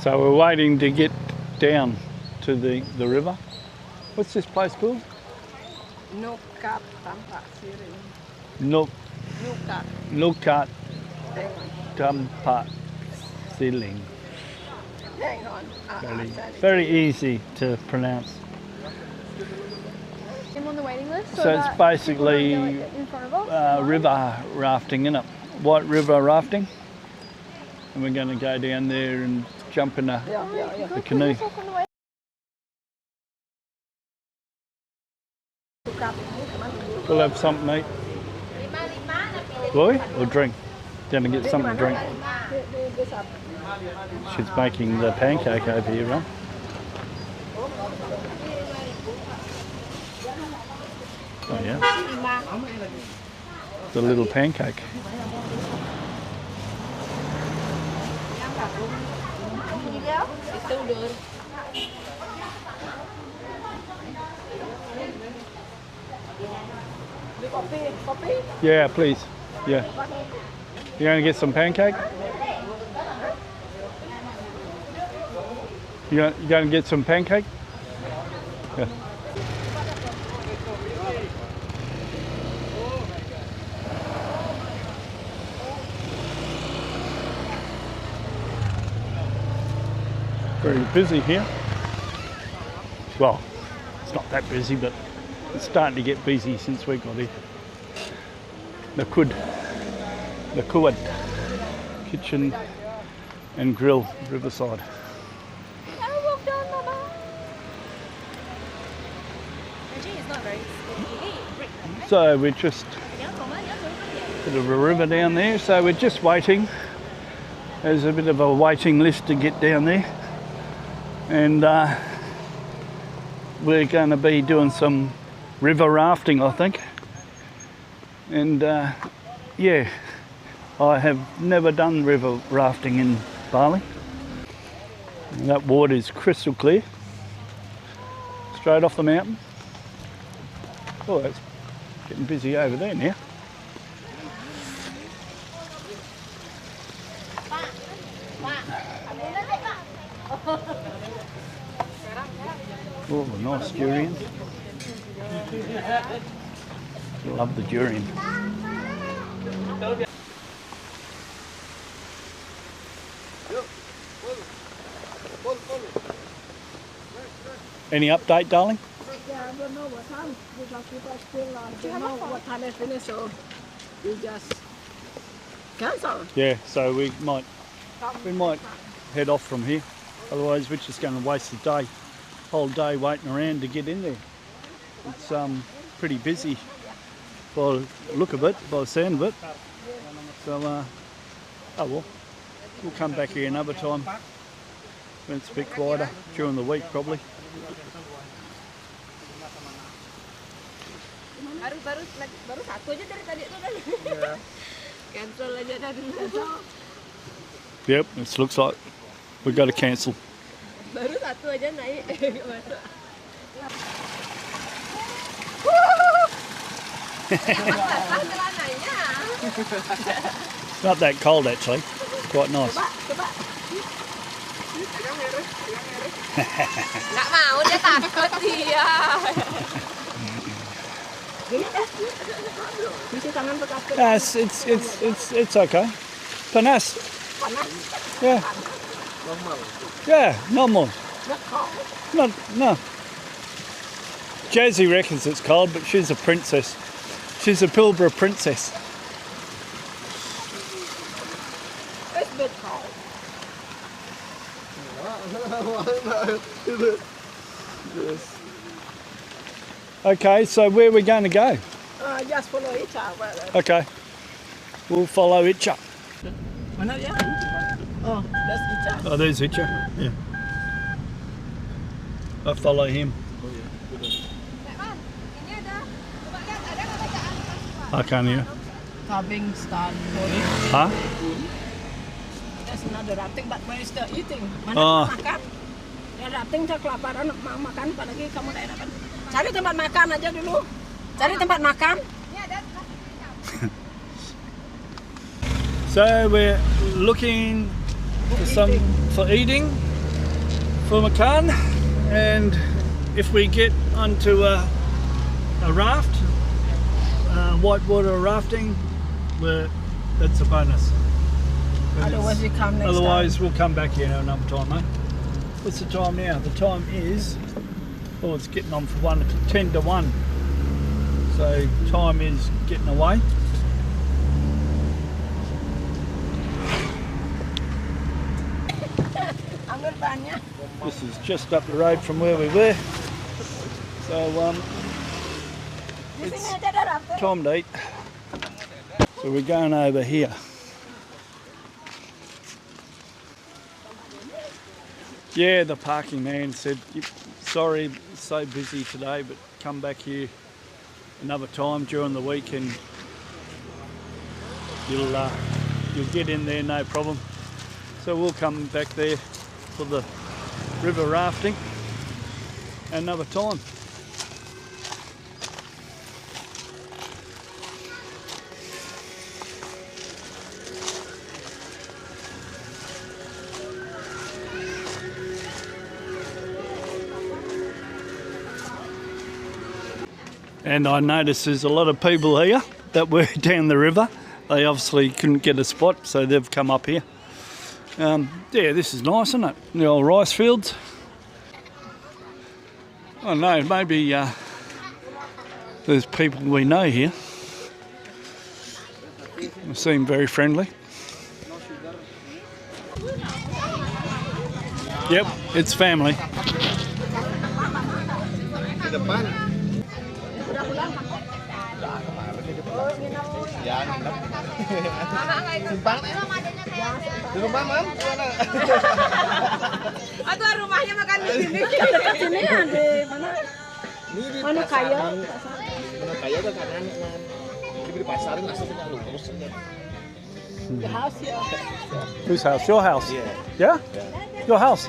So we're waiting to get down to the river. What's this place called? Nukat Tampak Siring. Nukat Tampak Siling. Hang on. Very easy to pronounce. I'm on the waiting list. So it's basically in front of us. river rafting, isn't it? White river rafting. And we're going to go down there and jump in the canoe. We'll have something to eat. Will we? Or drink? Going to get something to drink. She's making the pancake over here, right? Oh yeah. The little pancake. Yeah, please. Yeah. You going to get some pancake? You going to get some pancake? Yeah. Very busy here. Well, it's not that busy, but it's starting to get busy since we got here. The Kuwait Kitchen and Grill, Riverside. So we're just a bit of a river down there, so we're just waiting. There's a bit of a waiting list to get down there, and we're going to be doing some river rafting, I think. And yeah, I have never done river rafting in Bali. And that water is crystal clear, straight off the mountain. Oh, that's getting busy over there now. Oh, nice durian. Love the durian. Any update, darling? Yeah, I don't know what time because people still don't know what time it's finished, so we just cancel. Yeah, so we might head off from here. Otherwise, we're just going to waste the day, whole day waiting around to get in there. It's pretty busy by the look of it, by the sound of it. So, oh well, we'll come back here another time when it's a bit quieter during the week, probably. Baru satu aja dari tadi itu kan. Cancel aja dari cancel. Yep, it looks like we've got to cancel. Baru satu aja naik. It's not that cold actually. It's quite nice. Nggak mau, dia takut dia. It's okay. Panas. Yeah. Normal. Yeah, normal. Not cold. No. Jazzy reckons it's cold, but she's a princess. She's a Pilbara princess. It's a bit cold. Yes. Okay, so where are we going to go? Just follow each other. Okay, we'll follow Itcha. Mana dia? Oh, that's Itcha. Oh, there's Itcha. Yeah. I follow him. I can't hear. Having start. Huh? There's another rafting, but where is the eating? Mana Oh. makan? Ya rafting saya kelaparan mau makan, apalagi kamu udah enakan. Cari tempat makan aja dulu. Cari tempat makan. So we're looking for eating for Makan, and if we get onto a raft, whitewater rafting, that's a bonus. Otherwise we come next Otherwise time. we'll come back here another time, mate. What's the time now? The time is, oh, it's getting on for 10 to 1. So time is getting away. This is just up the road from where we were. So it's time to eat. So we're going over here. Yeah, the parking man said, sorry, it's so busy today, but come back here another time during the week and you'll get in there, no problem. So we'll come back there for the river rafting another time. And I noticed there's a lot of people here that were down the river. They obviously couldn't get a spot, so they've come up here. Yeah, this is nice, isn't it? The old rice fields. I don't know, maybe there's people we know here. They seem very friendly. Yep, it's family. Di rumah, Mam? Atau rumahnya makan di sini. Dekat sini ya, di mana? Mana kaya? Mana kaya ke kanan, Mam. Di pasarin asal tidak lurus. The house here. Whose house? Your house? Yeah. Yeah? Your house?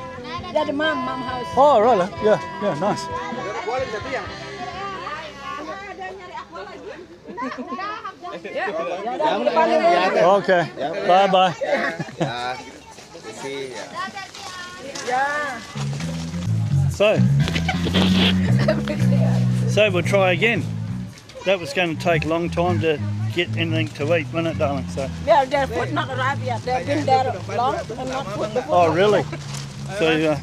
Yeah, the mom house. Oh, right. Yeah, nice. Boleh satu ya? Okay. Bye. So we'll try again. That was going to take a long time to get anything to eat, wasn't it, darling? So. Yeah, their food not arrived yet. They've been there long and not food. Oh, really? So, yeah,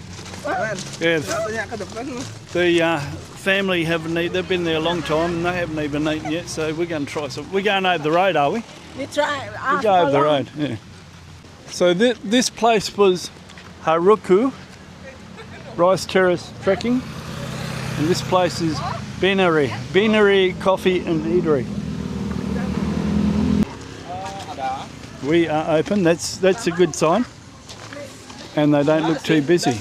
the family haven't eaten. They've been there a long time and they haven't even eaten yet. So we're going to try some. We're going over the road, are we? We try. We go over the road. Yeah. So this place was Haruku Rice Terrace Trekking, and this place is Beanery Coffee and Eatery. We are open. That's a good sign. And they don't look too busy.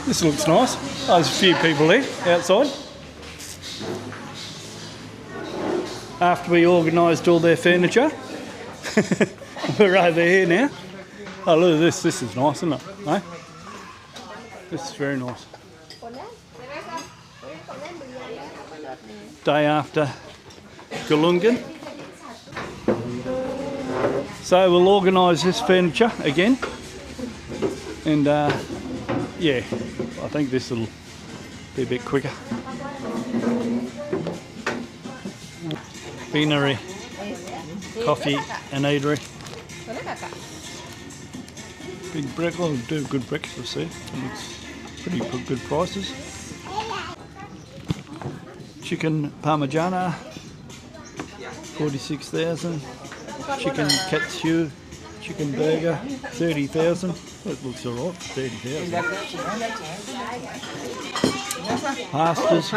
This looks nice. Oh, there's a few people there outside. After we organised all their furniture, we're over here now. Oh, look at this. This is nice, isn't it? Eh? This is very nice. Day after Galungan. So we'll organise this furniture again, and yeah, I think this will be a bit quicker. Beanery Coffee and Eatery. Big breakfast. Well, do good breakfast there. It's pretty good prices. Chicken Parmigiana, 46,000. Chicken katsu, chicken burger, 30,000. That looks alright, 30,000. Pastas,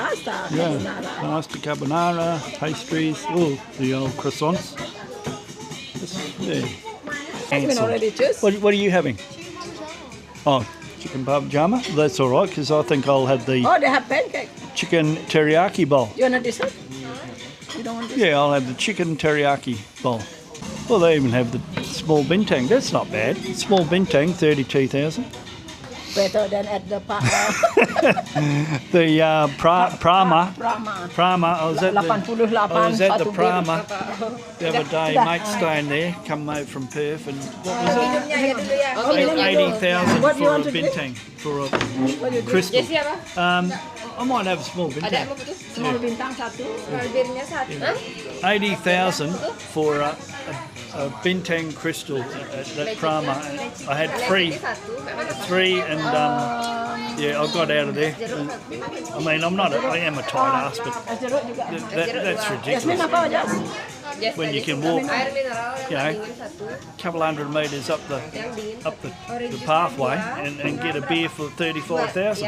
yeah, pasta carbonara, pastries, oh, the old croissants. Yeah. What are you having? Oh, chicken parmigiana. That's alright, because I think I'll have the. Oh, they have pancake. Chicken teriyaki bowl. You want this one? You don't want this? Yeah, I'll have the chicken teriyaki bowl. Well, they even have the small bintang. That's not bad. Small bintang, 32,000. Better than at the park. The Prama. Prama. I was at the Prama the other day. Mate staying there, come mate from Perth, and what was it? 80,000 for a bintang, for a crystal. I might have a small bintang. Small bintang satu. 80,000 for a bintang crystal at Prama. I had three, and yeah, I got out of there. I mean, I am a tight ass, but that's ridiculous. When you can walk, you know, a couple hundred metres up the pathway and get a beer for 35,000.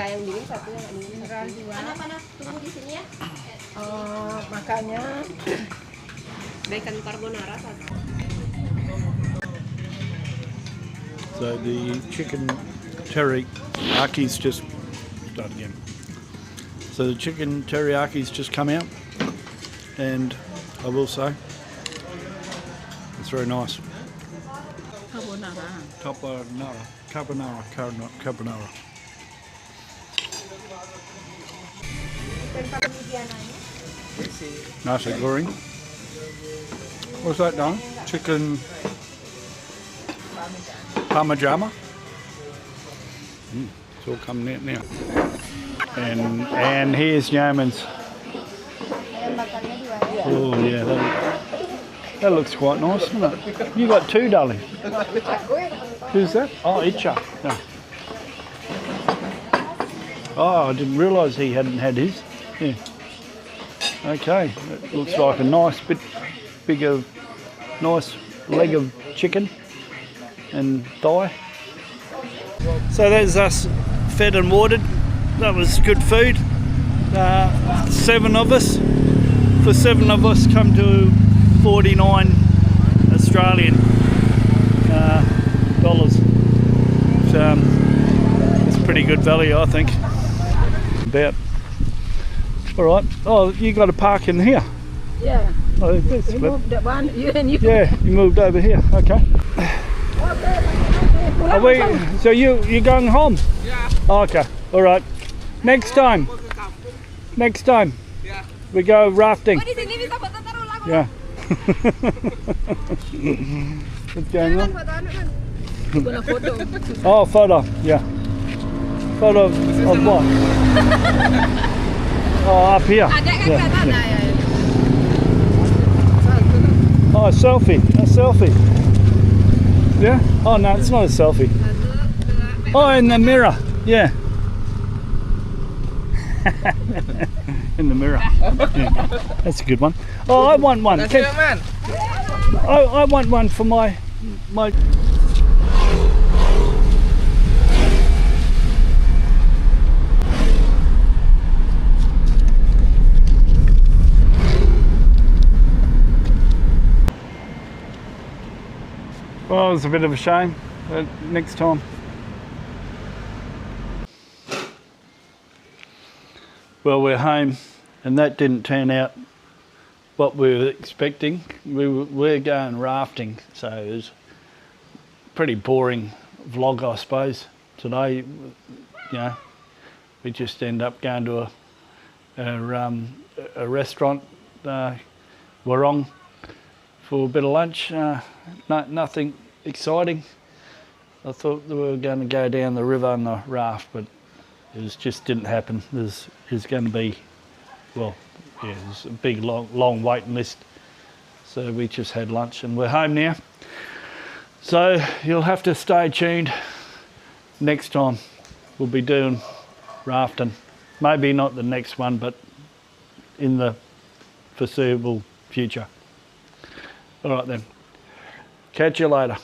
Makanya. So the chicken teriyaki's just start again. So the chicken teriyaki's just come out, and I will say it's very nice. Carbonara. Nasi goreng. What's that, Don? Chicken parmigiana. It's all coming out now. And here's Yeoman's. Oh yeah, that looks quite nice, doesn't it? You got two, darling. Who's that? Oh, Itcha. No. Oh, I didn't realise he hadn't had his. Yeah. Okay, it looks like a nice bit bigger, nice leg of chicken and thigh. So there's us fed and watered. That was good food. 7 of us. For 7 of us, come to 49 Australian dollars. It's pretty good value, I think. About. All right. Oh, you got to park in here. Yeah. Oh, that's You moved that one. You. Yeah, you moved over here. Okay. Are we? So you're going home? Yeah. Oh, okay. All right. Next time. Yeah. We go rafting. Yeah. What's going on? Oh, photo. Yeah. Photo of what? Oh, up here. Yeah. Oh, a selfie. Yeah? Oh, no, it's not a selfie. Oh, in the mirror. Yeah. In the mirror. Yeah. That's a good one. Oh, I want one. I want one for my... Well, it was a bit of a shame, but next time. Well, we're home, and that didn't turn out what we were expecting. We're going rafting, so it was a pretty boring vlog, I suppose. Today, you know, we just end up going to a restaurant, Warong, for a bit of lunch. Nothing exciting. I thought we were going to go down the river on the raft, but it just didn't happen. There's going to be, well, yeah, there's a big long waiting list. So we just had lunch and we're home now. So you'll have to stay tuned. Next time we'll be doing rafting. Maybe not the next one, but in the foreseeable future. All right then. Catch you later.